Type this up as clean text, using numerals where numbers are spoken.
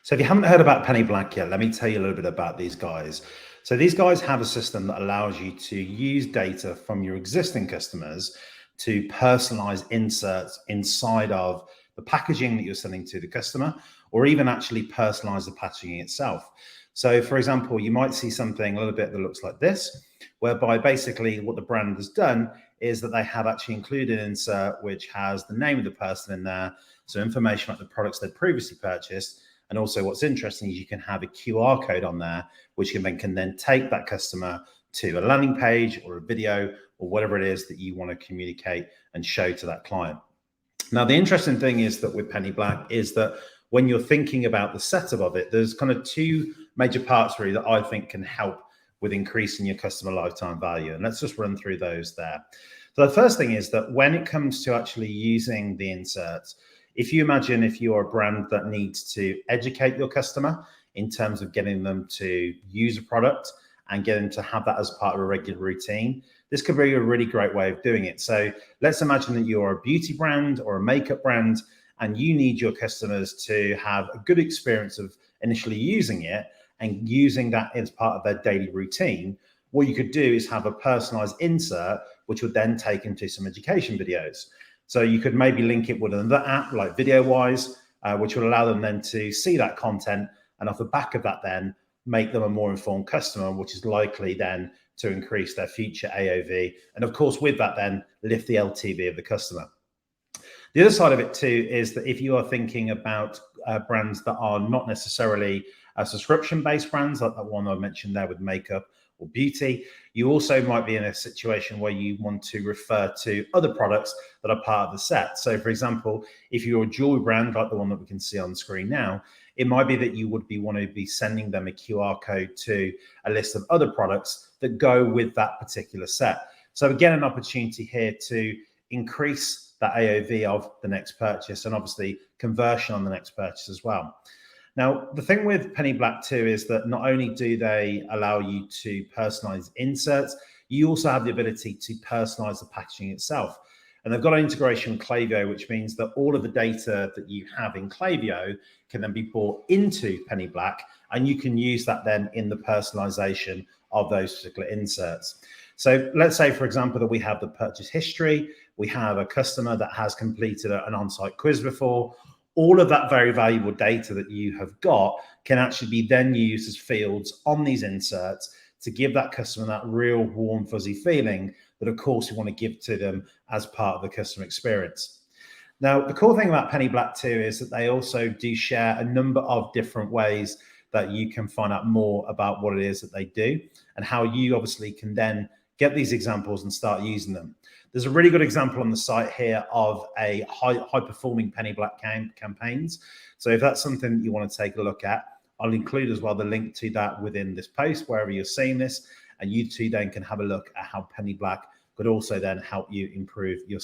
So if you haven't heard about Penny Black yet, let me tell you a little bit about these guys. So these guys have a system that allows you to use data from your existing customers to personalize inserts inside of the packaging that you're sending to the customer, or even actually personalize the packaging itself. So for example, you might see something a little bit that looks like this, whereby basically what the brand has done is that they have actually included an insert which has the name of the person in there, so information about the products they'd previously purchased. And also what's interesting is you can have a QR code on there, which can then take that customer to a landing page or a video or whatever it is that you want to communicate and show to that client. Now, the interesting thing is that with Penny Black is that when you're thinking about the setup of it, there's kind of two major parts really that I think can help with increasing your customer lifetime value. And let's just run through those there. So the first thing is that when it comes to actually using the inserts, if you imagine if you're a brand that needs to educate your customer in terms of getting them to use a product and getting to have that as part of a regular routine, this could be a really great way of doing it. So let's imagine that you're a beauty brand or a makeup brand and you need your customers to have a good experience of initially using it and using that as part of their daily routine. What you could do is have a personalized insert, which would then take into some education videos. So you could maybe link it with another app like VideoWise, which would allow them then to see that content and off the back of that then make them a more informed customer, which is likely then to increase their future AOV. And of course, with that then lift the LTV of the customer. The other side of it too is that if you are thinking about brands that are not necessarily subscription-based brands, like that one I mentioned there with makeup or beauty, you also might be in a situation where you want to refer to other products that are part of the set. So for example, if you're a jewelry brand like the one that we can see on the screen now, it might be that you would want to be sending them a QR code to a list of other products that go with that particular set. So again, an opportunity here to increase that AOV of the next purchase and obviously conversion on the next purchase as well. Now, the thing with Penny Black too is that not only do they allow you to personalize inserts, you also have the ability to personalize the packaging itself. And they've got an integration with Klaviyo, which means that all of the data that you have in Klaviyo can then be brought into Penny Black, and you can use that then in the personalization of those particular inserts. So let's say, for example, that we have the purchase history, we have a customer that has completed an on-site quiz before. All of that very valuable data that you have got can actually be then used as fields on these inserts to give that customer that real warm, fuzzy feeling that, of course, we want to give to them as part of the customer experience. Now, the cool thing about Penny Black too is that they also do share a number of different ways that you can find out more about what it is that they do and how you obviously can then get these examples and start using them. There's a really good example on the site here of a high-performing Penny Black campaigns. So if that's something that you want to take a look at, I'll include as well the link to that within this post, wherever you're seeing this, and you too then can have a look at how Penny Black could also then help you improve your